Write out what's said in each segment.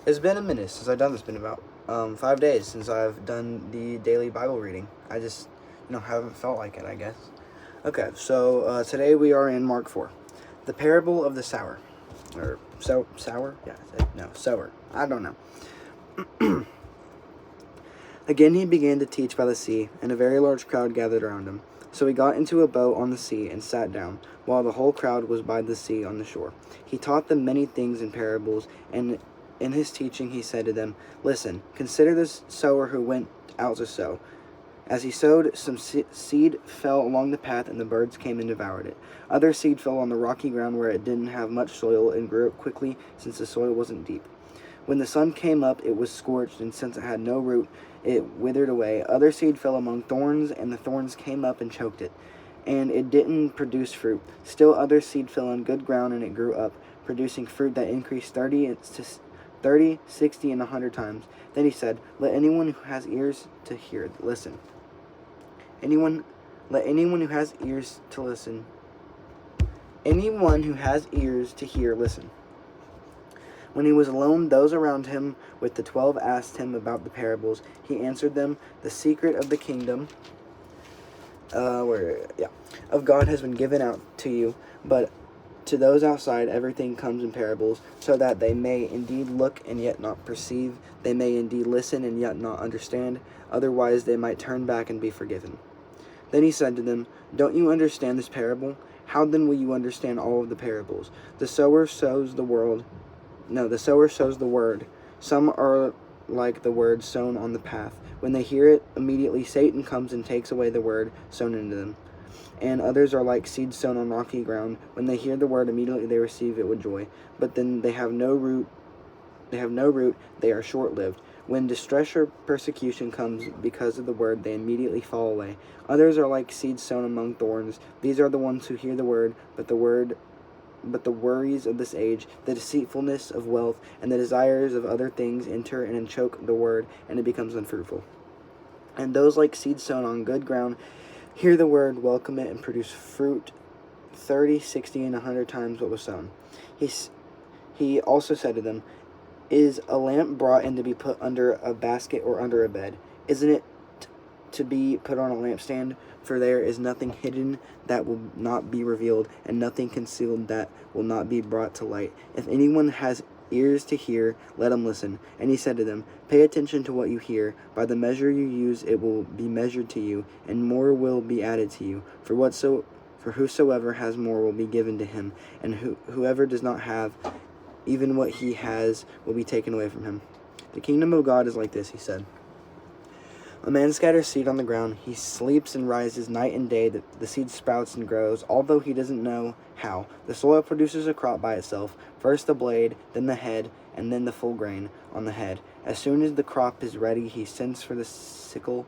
It's been a minute since I've done this. It's been about 5 days since I've done the daily Bible reading. I just, haven't felt like it, I guess. Okay, so today we are in Mark 4. The parable of the sower. Or, sour? Yeah, no, sower. I don't know. Again he began to teach by the sea, and a very large crowd gathered around him. So he got into a boat on the sea and sat down, while the whole crowd was by the sea on the shore. He taught them many things in parables, and in his teaching he said to them, "Listen, consider this sower who went out to sow. As he sowed, some seed fell along the path, and the birds came and devoured it. Other seed fell on the rocky ground where it didn't have much soil and grew up quickly, since the soil wasn't deep. When the sun came up, it was scorched, and since it had no root, it withered away. Other seed fell among thorns, and the thorns came up and choked it, and it didn't produce fruit. Still other seed fell on good ground, and it grew up, producing fruit that increased 30, 60, and 100 times. Then he said, Let anyone who has ears to hear listen. Let anyone who has ears to listen. Anyone who has ears to hear, listen." When he was alone, those around him with the 12 asked him about the parables. He answered them, "The secret of the kingdom of God has been given out to you, but to those outside everything comes in parables, so that they may indeed look and yet not perceive, they may indeed listen and yet not understand, otherwise they might turn back and be forgiven." Then he said to them, "Don't you understand this parable? How then will you understand all of the parables? The sower sows the word. Some are like the word sown on the path. When they hear it, immediately Satan comes and takes away the word sown into them. And others are like seed sown on rocky ground. When they hear the word, immediately they receive it with joy. But then they have no root. They are short-lived. When distress or persecution comes because of the word, they immediately fall away. Others are like seeds sown among thorns. These are the ones who hear the word, but the worries of this age, the deceitfulness of wealth, and the desires of other things enter and choke the word, and it becomes unfruitful. And those like seeds sown on good ground hear the word, welcome it, and produce fruit 30, 60, and 100 times what was sown. He also said to them, Is a lamp brought in to be put under a basket or under a bed? Isn't it to be put on a lampstand? For there is nothing hidden that will not be revealed, and nothing concealed that will not be brought to light. If anyone has ears to hear, let him listen." And he said to them, "Pay attention to what you hear. By the measure you use, it will be measured to you, and more will be added to you. For whosoever has more will be given to him, and whoever does not have, even what he has will be taken away from him. The kingdom of God is like this," he said. "A man scatters seed on the ground. He sleeps and rises night and day. The seed sprouts and grows, although he doesn't know how. The soil produces a crop by itself, first the blade, then the head, and then the full grain on the head. As soon as the crop is ready, he sends for the sickle,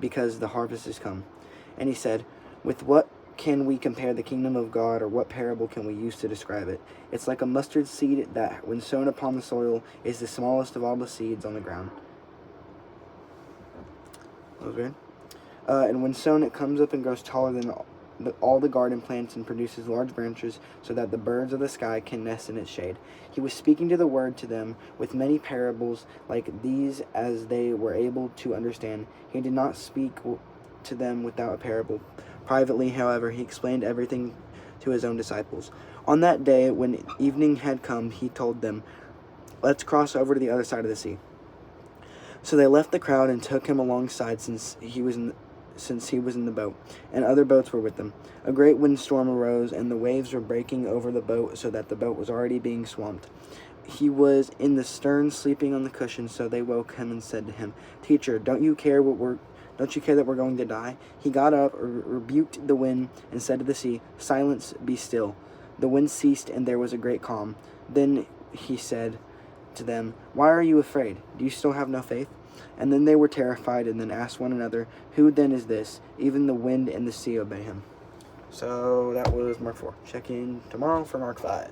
because the harvest is come." And he said, "With what can we compare the kingdom of God, or what parable can we use to describe it? It's like a mustard seed that, when sown upon the soil, is the smallest of all the seeds on the ground." That was weird. "And when sown, it comes up and grows taller than all the garden plants and produces large branches, so that the birds of the sky can nest in its shade." He was speaking to the word to them with many parables like these, as they were able to understand. He did not speak to them without a parable. Privately, however, he explained everything to his own disciples. On that day, when evening had come, he told them, "Let's cross over to the other side of the sea." So they left the crowd and took him alongside, since he was in the boat, and other boats were with them. A great windstorm arose, and the waves were breaking over the boat, so that the boat was already being swamped. He was in the stern, sleeping on the cushion. So they woke him and said to him, "Teacher, don't you care that we're going to die?" He got up, rebuked the wind, and said to the sea, "Silence, be still." The wind ceased, and there was a great calm. Then he said to them, "Why are you afraid? Do you still have no faith?" And then they were terrified, and then asked one another, "Who then is this? Even the wind and the sea obey him." So that was Mark 4. Check in tomorrow for Mark 5.